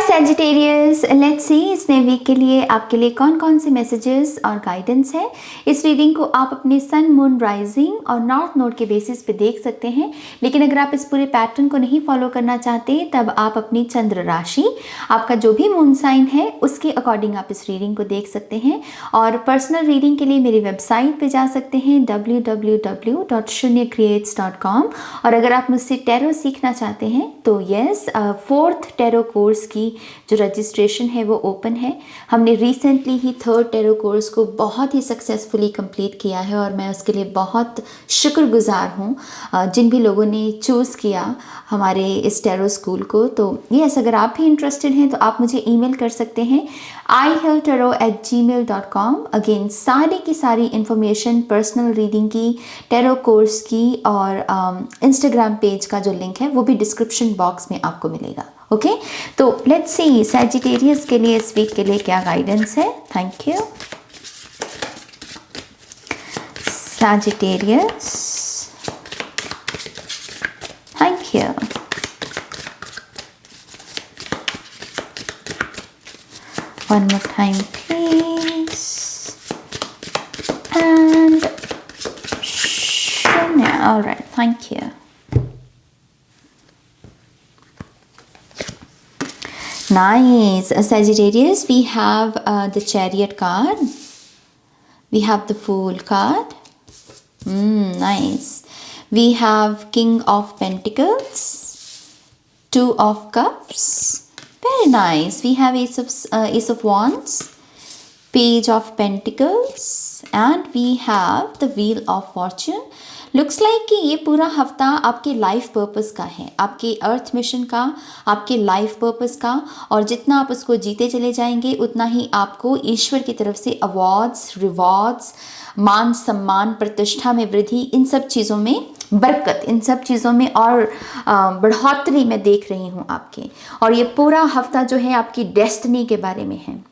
Sagittarius, let's see इस नए week के लिए आपके लिए कौन कौन से मैसेजेस और गाइडेंस है। इस रीडिंग को आप अपने सन, मून, राइजिंग और नॉर्थ नोड के बेसिस पे देख सकते हैं, लेकिन अगर आप इस पूरे पैटर्न को नहीं फॉलो करना चाहते तब आप अपनी चंद्र राशि, आपका जो भी मून साइन है उसके अकॉर्डिंग आप इस रीडिंग को देख सकते हैं। और पर्सनल रीडिंग के लिए मेरी वेबसाइट पे जा सकते हैं www.shunyacreates.com। और अगर आप मुझसे टैरो सीखना चाहते हैं तो यस, 4th टैरो कोर्स की जो रजिस्ट्रेशन है वो ओपन है। हमने रिसेंटली ही 3rd टैरो कोर्स को बहुत ही सक्सेसफुली कंप्लीट किया है और मैं उसके लिए बहुत शुक्रगुजार हूँ जिन भी लोगों ने चूज़ किया हमारे इस टैरो स्कूल को। तो यस, अगर आप भी इंटरेस्टेड हैं तो आप मुझे ईमेल कर सकते हैं ihealtarot@gmail.com। अगेन सारी की सारी इंफॉर्मेशन पर्सनल रीडिंग की, टैरो कोर्स की और इंस्टाग्राम पेज का जो लिंक है वो भी डिस्क्रिप्शन बॉक्स में आपको मिलेगा। ओके, तो लेट्स सी सैजिटेरियस के लिए इस वीक के लिए क्या गाइडेंस है। Thank you. Sagittarius, thank you. One more time, please. And Shunya. All right, thank you. Nice. Sagittarius, we have the Chariot card. We have the Fool card. Nice. We have King of Pentacles, Two of Cups. Very nice. We have Ace of Wands, Page of Pentacles, and we have the Wheel of Fortune. Looks like कि ये पूरा हफ्ता आपके life purpose का है, आपके अर्थ mission का, आपके लाइफ पर्पस का। और जितना आप उसको जीते चले जाएंगे उतना ही आपको ईश्वर की तरफ से अवार्ड्स, रिवॉर्ड्स, मान सम्मान, प्रतिष्ठा में वृद्धि, इन सब चीज़ों में बरकत, इन सब चीज़ों में और बढ़ोतरी मैं देख रही हूँ आपके। और ये पूरा हफ्ता जो है आपकी डेस्टिनी के बारे में है,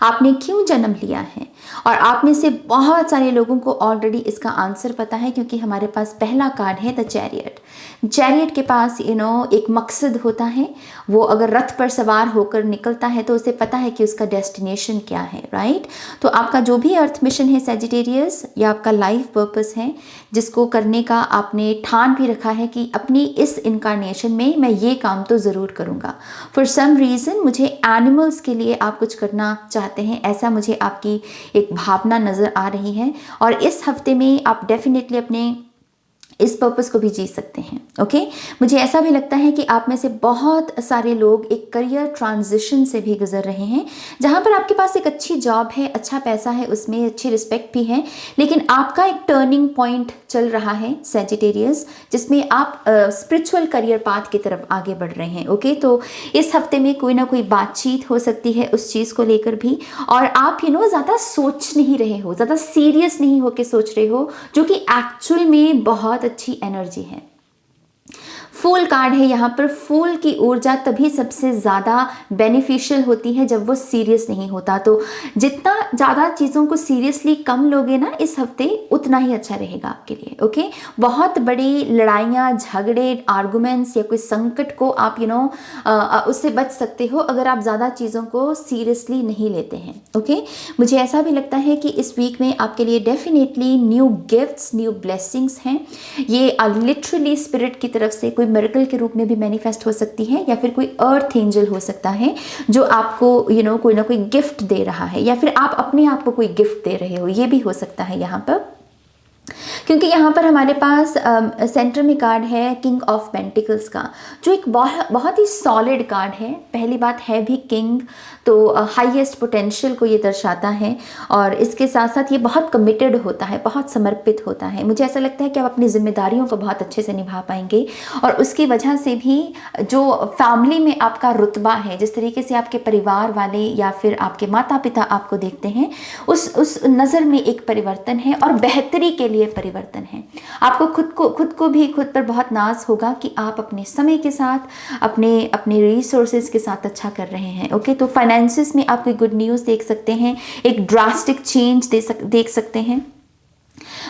आपने क्यों जन्म लिया है। और आप में से बहुत सारे लोगों को ऑलरेडी इसका आंसर पता है, क्योंकि हमारे पास पहला कार्ड है द चैरियट। चैरियट के पास एक मकसद होता है। वो अगर रथ पर सवार होकर निकलता है तो उसे पता है कि उसका डेस्टिनेशन क्या है, राइट। तो आपका जो भी अर्थ मिशन है सैजिटेरियस, या आपका लाइफ पर्पस है जिसको करने का आपने ठान भी रखा है कि अपनी इस इनकारनेशन में मैं ये काम तो ज़रूर करूँगा। फॉर सम रीज़न मुझे एनिमल्स के लिए आप कुछ करना चाहते हैं, ऐसा मुझे आपकी एक भावना नज़र आ रही है। और इस हफ्ते में आप डेफिनेटली अपने इस पर्पस को भी जी सकते हैं। ओके, मुझे ऐसा भी लगता है कि आप में से बहुत सारे लोग एक करियर ट्रांजिशन से भी गुजर रहे हैं, जहां पर आपके पास एक अच्छी जॉब है, अच्छा पैसा है, उसमें अच्छी रिस्पेक्ट भी है, लेकिन आपका एक टर्निंग पॉइंट चल रहा है सैजिटेरियस, जिसमें आप स्पिरिचुअल करियर पाथ की तरफ आगे बढ़ रहे हैं। ओके, तो इस हफ्ते में कोई ना कोई बातचीत हो सकती है उस चीज़ को लेकर भी। और आप ज़्यादा सोच नहीं रहे हो, ज़्यादा सीरियस नहीं होकर सोच रहे हो, जो कि एक्चुअल में बहुत अच्छी एनर्जी है। फूल कार्ड है यहाँ पर। फूल की ऊर्जा तभी सबसे ज़्यादा बेनिफिशियल होती है जब वो सीरियस नहीं होता। तो जितना ज़्यादा चीज़ों को सीरियसली कम लोगे ना इस हफ्ते, उतना ही अच्छा रहेगा आपके लिए। ओके, बहुत बड़ी लड़ाइयाँ, झगड़े, आर्गुमेंट्स या कोई संकट को आप उससे बच सकते हो अगर आप ज़्यादा चीज़ों को सीरियसली नहीं लेते हैं। ओके, मुझे ऐसा भी लगता है कि इस वीक में आपके लिए definitely new gifts, new blessings हैं। ये लिटरली स्पिरिट की तरफ से कोई मिरेकल के रूप में भी मैनिफेस्ट हो सकती है, या फिर कोई अर्थ एंजल हो सकता है जो आपको कोई ना कोई गिफ्ट दे रहा है, या फिर आप अपने आप को कोई गिफ्ट दे रहे हो, ये भी हो सकता है यहाँ पर। क्योंकि यहाँ पर हमारे पास सेंटर में कार्ड है किंग ऑफ पेंटिकल्स का, जो एक बहुत ही सॉलिड कार्ड है। पहली बात है भी किंग, तो हाईएस्ट पोटेंशियल को ये दर्शाता है, और इसके साथ साथ ये बहुत कमिटेड होता है, बहुत समर्पित होता है। मुझे ऐसा लगता है कि आप अपनी जिम्मेदारियों को बहुत अच्छे से निभा पाएंगे, और उसकी वजह से भी जो फैमिली में आपका रुतबा है, जिस तरीके से आपके परिवार वाले या फिर आपके माता पिता आपको देखते हैं, उस नज़र में एक परिवर्तन है और बेहतरी के लिए परिवर्तन है। आपको खुद को भी खुद पर बहुत नाज होगा कि आप अपने समय के साथ, अपने रिसोर्सेज के साथ अच्छा कर रहे हैं। ओके, तो फाइनेंसिस में आप कोई गुड न्यूज़ देख सकते हैं, एक ड्रास्टिक चेंज देख सकते हैं।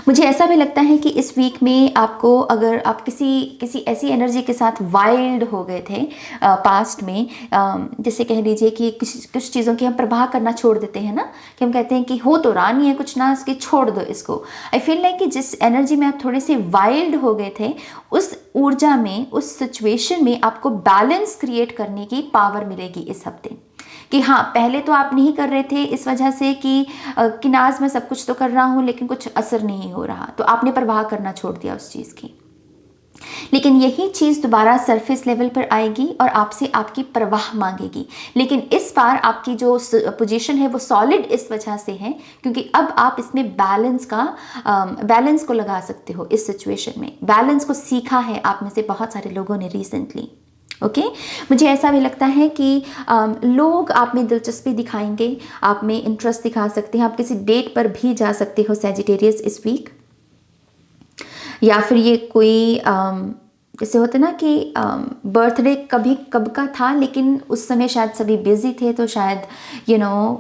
मुझे ऐसा भी लगता है कि इस वीक में आपको, अगर आप किसी ऐसी एनर्जी के साथ वाइल्ड हो गए थे पास्ट में, जैसे कह लीजिए कि कुछ चीज़ों की हम प्रवाह करना छोड़ देते हैं ना, कि हम कहते हैं कि हो तो रहा नहीं है कुछ ना, इसकी छोड़ दो इसको। आई फील लाइक कि जिस एनर्जी में आप थोड़े से वाइल्ड हो गए थे, उस ऊर्जा में, उस सिचुएशन में आपको बैलेंस क्रिएट करने की पावर मिलेगी इस हफ्ते। कि हाँ, पहले तो आप नहीं कर रहे थे इस वजह से कि नाज मैं सब कुछ तो कर रहा हूँ लेकिन कुछ असर नहीं हो रहा, तो आपने परवाह करना छोड़ दिया उस चीज़ की। लेकिन यही चीज़ दोबारा सरफेस लेवल पर आएगी और आपसे आपकी परवाह मांगेगी। लेकिन इस बार आपकी जो पोजीशन है वो सॉलिड इस वजह से है क्योंकि अब आप इसमें बैलेंस को लगा सकते हो। इस सिचुएशन में बैलेंस को सीखा है आप में से बहुत सारे लोगों ने रिसेंटली। ओके मुझे ऐसा भी लगता है कि लोग आप में दिलचस्पी दिखाएंगे, आप में इंटरेस्ट दिखा सकते हैं, आप किसी डेट पर भी जा सकते हो सैजिटेरियस इस वीक। या फिर ये कोई जैसे होता ना कि बर्थडे कभी कब का था लेकिन उस समय शायद सभी बिजी थे, तो शायद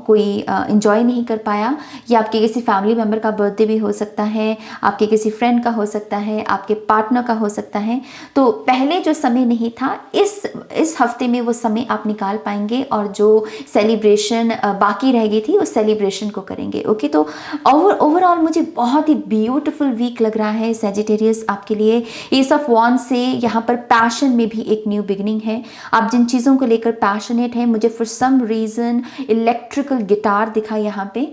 कोई इन्जॉय नहीं कर पाया। या आपके किसी फैमिली मेम्बर का बर्थडे भी हो सकता है, आपके किसी फ्रेंड का हो सकता है, आपके पार्टनर का हो सकता है। तो पहले जो समय नहीं था, इस हफ्ते में वो समय आप निकाल पाएंगे और जो सेलिब्रेशन बाकी रह गई थी उस सेलिब्रेशन को करेंगे। ओके तो ओवरऑल मुझे बहुत ही ब्यूटीफुल वीक लग रहा है सैजिटेरियस आपके लिए। एस ऑफ वॉन्ड से यहाँ पर पैशन में भी एक न्यू बिगिनिंग है। आप जिन चीज़ों को लेकर पैशनेट हैं, मुझे for some reason electrical guitar दिखा यहाँ पे।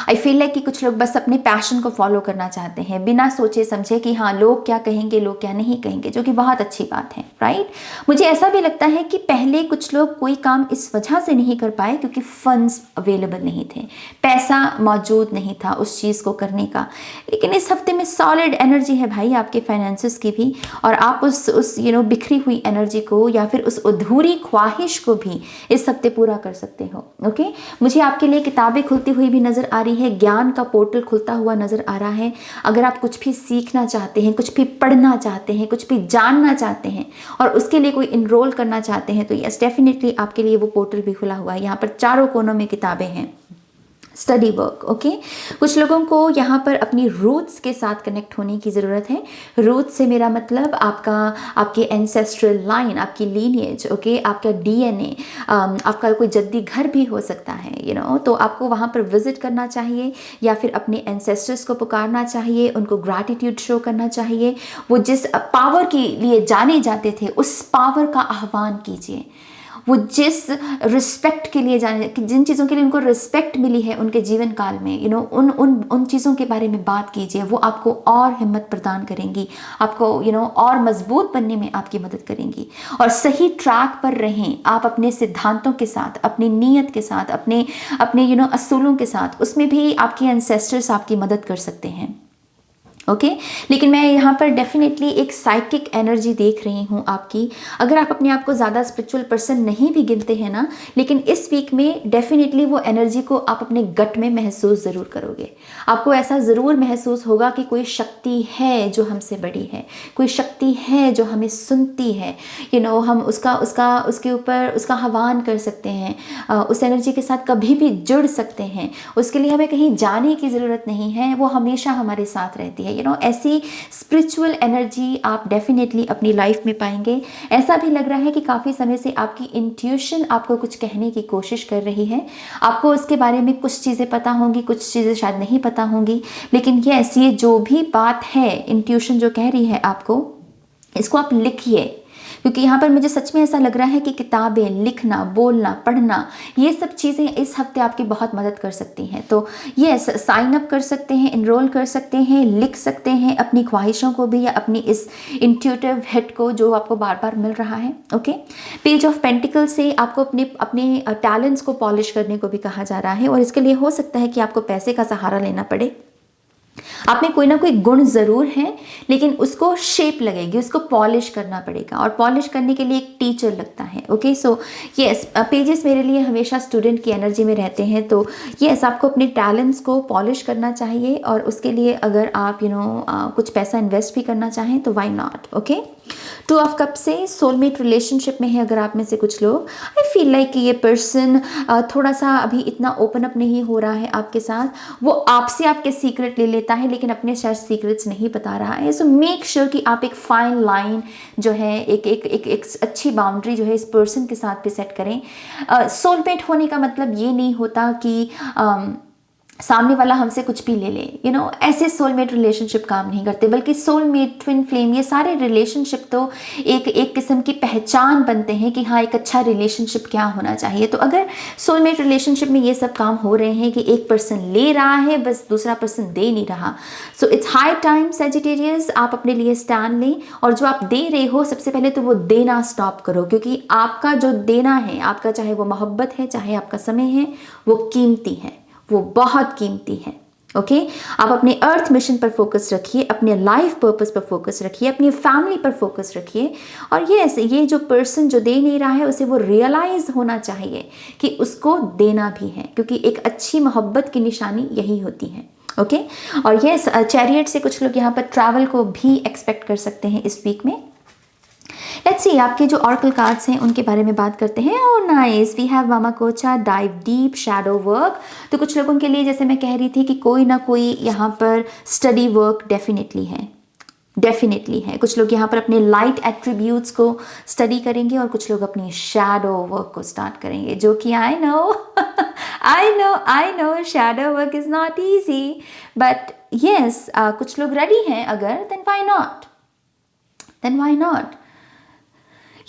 आई फील लाइक कि कुछ लोग बस अपने पैशन को फॉलो करना चाहते हैं बिना सोचे समझे कि हाँ लोग क्या कहेंगे, लोग क्या नहीं कहेंगे, जो कि बहुत अच्छी बात है, राइट। मुझे ऐसा भी लगता है कि पहले कुछ लोग कोई काम इस वजह से नहीं कर पाए क्योंकि फंड्स अवेलेबल नहीं थे, पैसा मौजूद नहीं था उस चीज़ को करने का। लेकिन इस हफ्ते में सॉलिड एनर्जी है भाई आपके फाइनेंसेस की भी, और आप उस बिखरी हुई एनर्जी को या फिर उस अधूरी ख्वाहिश को भी इस हफ्ते पूरा कर सकते हो। ओके मुझे आपके लिए किताबें खुलती हुई भी नजर आ रही है, ज्ञान का पोर्टल खुलता हुआ नजर आ रहा है। अगर आप कुछ भी सीखना चाहते हैं, कुछ भी पढ़ना चाहते हैं, कुछ भी जानना चाहते हैं और उसके लिए कोई इनरोल करना चाहते हैं, तो यस डेफिनेटली आपके लिए वो पोर्टल भी खुला हुआ है। यहाँ पर चारों कोनों में किताबें हैं, स्टडी वर्क। ओके कुछ लोगों को यहाँ पर अपनी रूट्स के साथ कनेक्ट होने की ज़रूरत है। रूट्स से मेरा मतलब आपके एंसेस्ट्रल लाइन, आपकी लीनिएज, ओके आपका डीएनए, आपका कोई जद्दी घर भी हो सकता है तो आपको वहाँ पर विजिट करना चाहिए या फिर अपने एंसेस्टर्स को पुकारना चाहिए, उनको ग्रैटिट्यूड शो करना चाहिए। वो जिस पावर के लिए जाने जाते थे उस पावर का आह्वान कीजिए। वो जिस रिस्पेक्ट के लिए जाने, जिन चीज़ों के लिए उनको रिस्पेक्ट मिली है उनके जीवन काल में उन चीज़ों के बारे में बात कीजिए। वो आपको और हिम्मत प्रदान करेंगी, आपको और मजबूत बनने में आपकी मदद करेंगी। और सही ट्रैक पर रहें आप अपने सिद्धांतों के साथ, अपनी नीयत के साथ, अपने असूलों के साथ, उसमें भी आपके एंसेस्टर्स आपकी मदद कर सकते हैं। ओके लेकिन मैं यहाँ पर डेफिनेटली एक साइकिक एनर्जी देख रही हूँ आपकी। अगर आप अपने आप को ज़्यादा स्पिरिचुअल पर्सन नहीं भी गिनते हैं ना, लेकिन इस वीक में डेफिनेटली वो एनर्जी को आप अपने गट में महसूस ज़रूर करोगे। आपको ऐसा ज़रूर महसूस होगा कि कोई शक्ति है जो हमसे बड़ी है, कोई शक्ति है जो हमें सुनती है। हम उसके ऊपर उसका आह्वान कर सकते हैं, उस एनर्जी के साथ कभी भी जुड़ सकते हैं। उसके लिए हमें कहीं जाने की ज़रूरत नहीं है, वो हमेशा हमारे साथ रहती है। ऐसी स्पिरिचुअल एनर्जी आप डेफिनेटली अपनी लाइफ में पाएंगे। ऐसा भी लग रहा है कि काफ़ी समय से आपकी इंट्यूशन आपको कुछ कहने की कोशिश कर रही है। आपको उसके बारे में कुछ चीज़ें पता होंगी, कुछ चीज़ें शायद नहीं पता होंगी, लेकिन ये जो भी बात है, इंट्यूशन जो कह रही है आपको, इसको आप लिखिए। क्योंकि यहाँ पर मुझे सच में ऐसा लग रहा है कि किताबें, लिखना, बोलना, पढ़ना, ये सब चीज़ें इस हफ्ते आपकी बहुत मदद कर सकती हैं। तो ये साइन अप कर सकते हैं, इनरोल कर सकते हैं, लिख सकते हैं अपनी ख्वाहिशों को भी या अपनी इस इंट्यूटिव हिट को जो आपको बार बार मिल रहा है। ओके पेज ऑफ पेंटिकल से आपको अपने टैलेंट्स को पॉलिश करने को भी कहा जा रहा है, और इसके लिए हो सकता है कि आपको पैसे का सहारा लेना पड़े। आप में कोई ना कोई गुण ज़रूर है, लेकिन उसको शेप लगेगी, उसको पॉलिश करना पड़ेगा, और पॉलिश करने के लिए एक टीचर लगता है। ओके सो यस पेजेस मेरे लिए हमेशा स्टूडेंट की एनर्जी में रहते हैं। तो यस आपको अपने टैलेंट्स को पॉलिश करना चाहिए, और उसके लिए अगर आप कुछ पैसा इन्वेस्ट भी करना चाहें तो why not. Okay two of cup से सोलमेट रिलेशनशिप में है अगर आप में से कुछ लोग, आई फील लाइक कि ये पर्सन थोड़ा सा अभी इतना ओपन अप नहीं हो रहा है आपके साथ, वो आपसे आपके सीक्रेट ले लेता है लेकिन अपने शायद सीक्रेट्स नहीं बता रहा है। सो मेक श्योर कि आप एक फाइन लाइन जो है, एक अच्छी बाउंड्री जो है इस पर्सन के साथ भी सेट करें। सोलमेट होने का मतलब ये नहीं होता कि सामने वाला हमसे कुछ भी ले ले, ऐसे सोलमेट रिलेशनशिप काम नहीं करते, बल्कि सोलमेट, ट्विन फ्लेम, ये सारे रिलेशनशिप तो एक किस्म की पहचान बनते हैं कि हाँ एक अच्छा रिलेशनशिप क्या होना चाहिए। तो अगर सोलमेट रिलेशनशिप में ये सब काम हो रहे हैं कि एक पर्सन ले रहा है बस दूसरा पर्सन दे नहीं रहा, so it's high time Sagittarius आप अपने लिए स्टैंड लें, और जो आप दे रहे हो सबसे पहले तो वो देना स्टॉप करो, क्योंकि आपका जो देना है, आपका चाहे वो मोहब्बत है चाहे आपका समय है, वो कीमती है, वो बहुत कीमती है। ओके, आप अपने अर्थ मिशन पर फोकस रखिए, अपने लाइफ पर्पस पर फोकस रखिए, अपनी फैमिली पर फोकस रखिए, और ये जो पर्सन जो दे नहीं रहा है उसे वो रियलाइज होना चाहिए कि उसको देना भी है, क्योंकि एक अच्छी मोहब्बत की निशानी यही होती है। ओके, और ये चैरियट से कुछ लोग यहाँ पर ट्रैवल को भी एक्सपेक्ट कर सकते हैं इस वीक में। लेट्स सी आपके जो ऑरेकल कार्ड्स हैं उनके बारे में बात करते हैं। Oh nice, we have Mama Cocha, dive deep, shadow work. तो कुछ लोगों के लिए जैसे मैं कह रही थी कि कोई ना कोई यहाँ पर स्टडी वर्क डेफिनेटली है। कुछ लोग यहाँ पर अपने लाइट एट्रीब्यूट्स को स्टडी करेंगे और कुछ लोग अपनी शैडो वर्क को स्टार्ट करेंगे, जो कि I know shadow work is not easy, but yes कुछ लोग रेडी हैं अगर, देन व्हाई नॉट।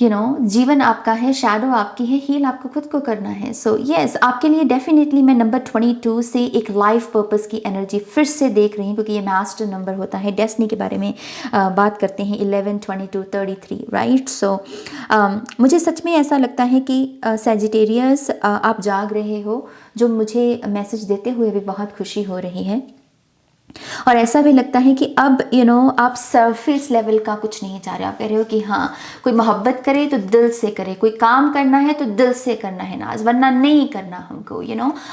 जीवन आपका है, शैडो आपकी है, हील आपको खुद को करना है। सो यस, आपके लिए डेफिनेटली मैं नंबर 22 से एक लाइफ पर्पस की एनर्जी फिर से देख रही हूँ, क्योंकि ये मास्टर नंबर होता है। डेस्टिनी के बारे में बात करते हैं, 11, 22, 33, राइट। सो मुझे सच में ऐसा लगता है कि सैजिटेरियस आप जाग रहे हो, जो मुझे मैसेज देते हुए भी बहुत खुशी हो रही है। और ऐसा भी लगता है कि अब आप सरफेस लेवल का कुछ नहीं चाह रहे, आप कह रहे हो कि हाँ कोई मोहब्बत करे तो दिल से करे, कोई काम करना है तो दिल से करना है नाज, वरना नहीं करना हमको।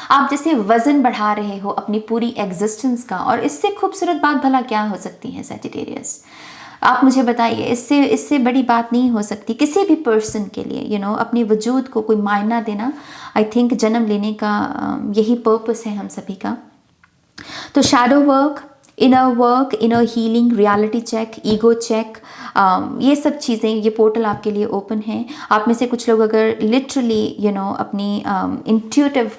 आप जैसे वजन बढ़ा रहे हो अपनी पूरी एग्जिस्टेंस का, और इससे खूबसूरत बात भला क्या हो सकती है सैजिटेरियस? आप मुझे बताइए, इससे बड़ी बात नहीं हो सकती किसी भी पर्सन के लिए। अपने वजूद को कोई मायना देना, आई थिंक जन्म लेने का यही पर्पस है हम सभी का। तो shadow work, inner healing, reality check, ego check, ये सब चीज़ें, ये पोर्टल आपके लिए ओपन है। आप में से कुछ लोग अगर लिटरली अपनी इंट्यूटिव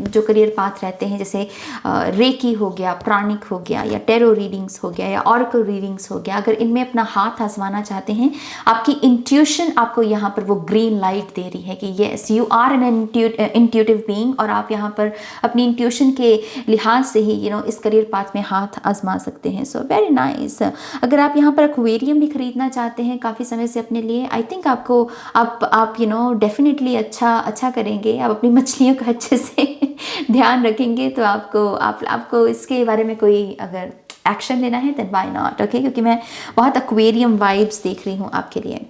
जो करियर पाथ रहते हैं, जैसे रेकी हो गया, प्राणिक हो गया, या टेरो रीडिंग्स हो गया, या ऑरेकल रीडिंग्स हो गया, अगर इनमें अपना हाथ आजमाना चाहते हैं, आपकी इंट्यूशन आपको यहाँ पर वो ग्रीन लाइट दे रही है कि yes you are an intuitive being, और आप यहाँ पर अपनी इंट्यूशन के लिहाज से ही इस करियर पाथ में हाथ आजमा सकते हैं। So very nice. अगर आप यहाँ पर एक्वेरियम भी खरीदना चाहते हैं काफ़ी समय से अपने लिए, आई थिंक आपको आप डेफिनेटली अच्छा करेंगे। आप अपनी मछलियों का अच्छे से ध्यान रखेंगे तो आपको इसके बारे में कोई अगर एक्शन लेना है देन व्हाई नॉट। ओके, क्योंकि मैं बहुत एक्वेरियम वाइब्स देख रही हूँ आपके लिए।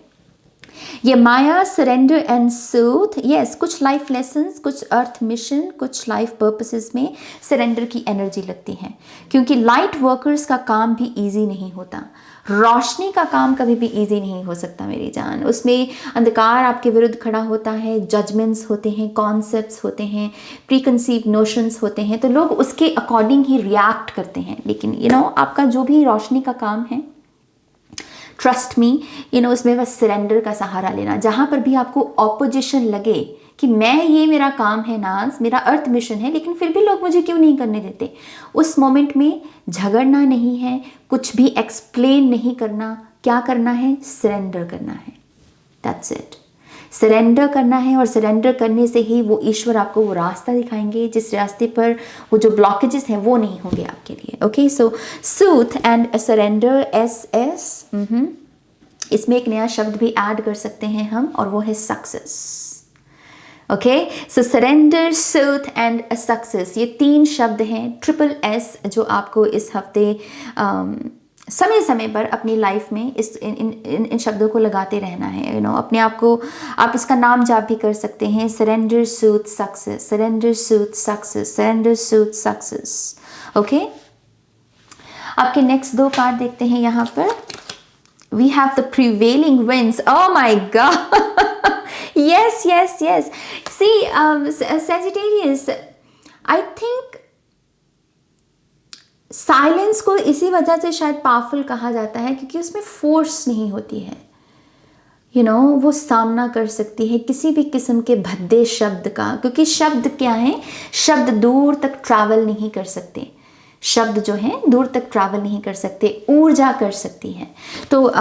ये माया, सरेंडर एंड सूथ, यस, कुछ लाइफ लेसन्स, कुछ अर्थ मिशन, कुछ लाइफ पर्पसेस में सरेंडर की एनर्जी लगती है, क्योंकि लाइट वर्कर्स का काम भी इजी नहीं होता। रोशनी का काम कभी भी इजी नहीं हो सकता मेरी जान, उसमें अंधकार आपके विरुद्ध खड़ा होता है, जजमेंट्स होते हैं, कॉन्सेप्ट्स होते हैं, प्रीकंसीव नोशंस होते हैं, तो लोग उसके अकॉर्डिंग ही रिएक्ट करते हैं। लेकिन आपका जो भी रोशनी का काम है, ट्रस्ट मी, उसमें बस सरेंडर का सहारा लेना। जहाँ पर भी आपको ऑपोजिशन लगे कि ये मेरा काम है नाज, मेरा अर्थ मिशन है, लेकिन फिर भी लोग मुझे क्यों नहीं करने देते, उस मोमेंट में झगड़ना नहीं है, कुछ भी एक्सप्लेन नहीं करना, क्या करना है, सरेंडर करना है, दैट्स इट। सरेंडर करना है, और सरेंडर करने से ही वो ईश्वर आपको वो रास्ता दिखाएंगे जिस रास्ते पर वो जो ब्लॉकेजेस हैं वो नहीं होंगे आपके लिए। Okay, so soothe and surrender, SS, इसमें एक नया शब्द भी ऐड कर सकते हैं हम, और वो है success. Okay, so surrender, soothe and success, ये 3 शब्द हैं, SSS, जो आपको इस हफ्ते समय समय पर अपनी लाइफ में इन शब्दों को लगाते रहना है। अपने आप को आप इसका नाम जाप भी कर सकते हैं, surrender, soothe, success, surrender, soothe, success, surrender, soothe, success. Okay, आपके नेक्स्ट 2 कार्ड देखते हैं यहाँ पर। We have the prevailing winds. Oh my God. Yes, yes, yes. See, Sagittarius, I think silence को इसी वजह से शायद पावरफुल कहा जाता है क्योंकि उसमें फोर्स नहीं होती है। वो सामना कर सकती है किसी भी किस्म के भद्दे शब्द का, क्योंकि शब्द क्या है, शब्द दूर तक ट्रैवल नहीं कर सकते। शब्द जो है दूर तक ट्रैवल नहीं कर सकते, ऊर्जा कर सकती है। तो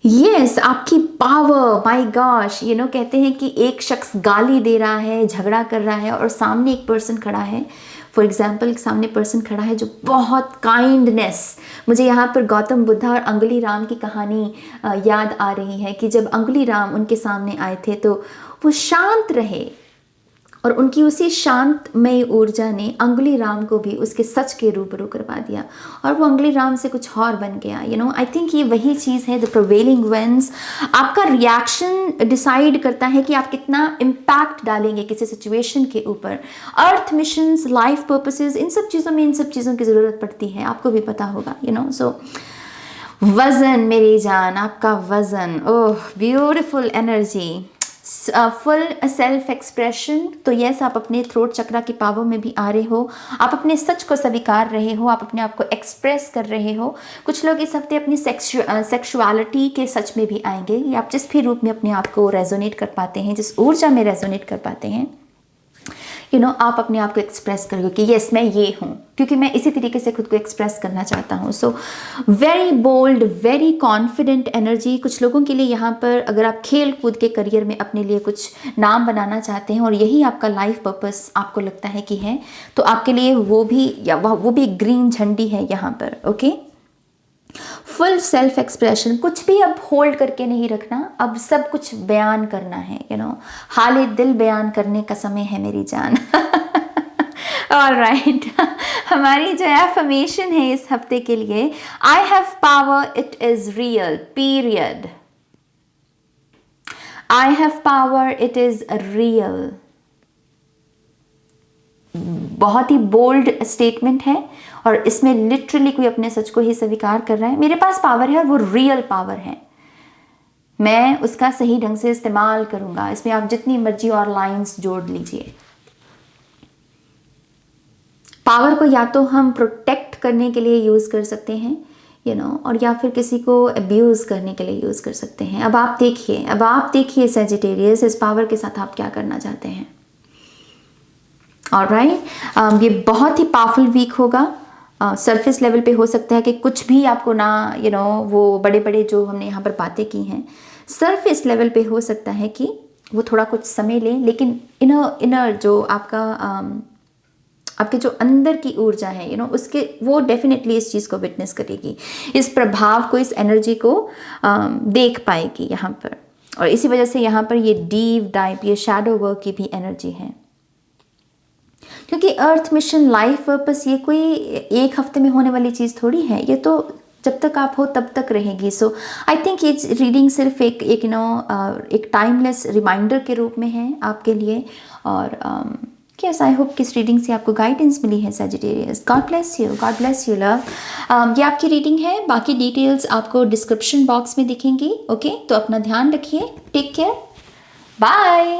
यस, आपकी पावर, माय गॉश, कहते हैं कि एक शख्स गाली दे रहा है, झगड़ा कर रहा है और सामने एक पर्सन खड़ा है। फॉर एग्जाम्पल, सामने पर्सन खड़ा है जो बहुत काइंडनेस, मुझे यहाँ पर गौतम बुद्धा और अंगुली राम की कहानी याद आ रही है कि जब अंगुली राम उनके सामने आए थे तो वो शांत रहे और उनकी उसी शांतमय ऊर्जा ने अंगुली राम को भी उसके सच के रूबरू करवा दिया और वो अंगुली राम से कुछ और बन गया। आई थिंक ये वही चीज़ है, द प्रिवेलिंग विंड्स। आपका रिएक्शन डिसाइड करता है कि आप कितना इम्पैक्ट डालेंगे किसी सिचुएशन के ऊपर। अर्थ मिशंस, लाइफ पर्पसेस, इन सब चीज़ों की ज़रूरत पड़ती है, आपको भी पता होगा। सो वज़न मेरी जान, आपका वज़न, oh beautiful energy, full self expression. तो यस, आप अपने थ्रोट चक्रा की पावर में भी आ रहे हो, आप अपने सच को स्वीकार रहे हो, आप अपने आप को एक्सप्रेस कर रहे हो। कुछ लोग इस हफ्ते अपनी सेक्सुअलिटी के सच में भी आएंगे, या आप जिस भी रूप में अपने आप को रेजोनेट कर पाते हैं, जिस ऊर्जा में रेजोनेट कर पाते हैं, आप अपने आप को एक्सप्रेस करोगे कि यस मैं ये हूँ, क्योंकि मैं इसी तरीके से खुद को एक्सप्रेस करना चाहता हूँ। So very bold, very confident energy. कुछ लोगों के लिए यहाँ पर अगर आप खेल कूद के करियर में अपने लिए कुछ नाम बनाना चाहते हैं और यही आपका लाइफ पर्पस आपको लगता है कि है, तो आपके लिए वो भी ग्रीन झंडी है यहाँ पर। ओके, फुल सेल्फ एक्सप्रेशन, कुछ भी अब होल्ड करके नहीं रखना, अब सब कुछ बयान करना है। हाल दिल बयान करने का समय है मेरी जान। ऑलराइट, हमारी जो एफर्मेशन है इस हफ्ते के लिए, I have power, it is real, period. I have power, it is real. बहुत ही बोल्ड स्टेटमेंट है और इसमें लिटरली कोई अपने सच को ही स्वीकार कर रहा है। मेरे पास पावर है और वो रियल पावर है, मैं उसका सही ढंग से इस्तेमाल करूंगा। इसमें आप जितनी मर्जी और लाइंस जोड़ लीजिए। पावर को या तो हम प्रोटेक्ट करने के लिए यूज कर सकते हैं, और या फिर किसी को अब्यूज करने के लिए यूज कर सकते हैं। अब आप देखिए सैजिटेरियस, इस पावर के साथ आप क्या करना चाहते हैं। ऑलराइट, ये बहुत ही पावरफुल वीक होगा। सरफेस लेवल पे हो सकता है कि कुछ भी आपको ना वो बड़े बड़े जो हमने यहाँ पर बातें की हैं, सरफेस लेवल पे हो सकता है कि वो थोड़ा कुछ समय ले, लेकिन इनर जो आपके जो अंदर की ऊर्जा है उसके, वो डेफिनेटली इस चीज़ को विटनेस करेगी, इस प्रभाव को, इस एनर्जी को देख पाएगी यहाँ पर। और इसी वजह से यहाँ पर ये डीप डाइव, ये शैडो वर्क की भी एनर्जी है, क्योंकि अर्थ मिशन, लाइफ पर्पस, ये कोई एक हफ्ते में होने वाली चीज़ थोड़ी है, ये तो जब तक आप हो तब तक रहेगी। सो आई थिंक ये रीडिंग सिर्फ एक टाइमलेस रिमाइंडर के रूप में है आपके लिए। और यस, आई होप कि इस रीडिंग से आपको गाइडेंस मिली है Sagittarius. God bless you, God bless you love. ये आपकी रीडिंग है, बाकी डिटेल्स आपको डिस्क्रिप्शन बॉक्स में दिखेंगी। ओके, तो अपना ध्यान रखिए, टेक केयर, बाय।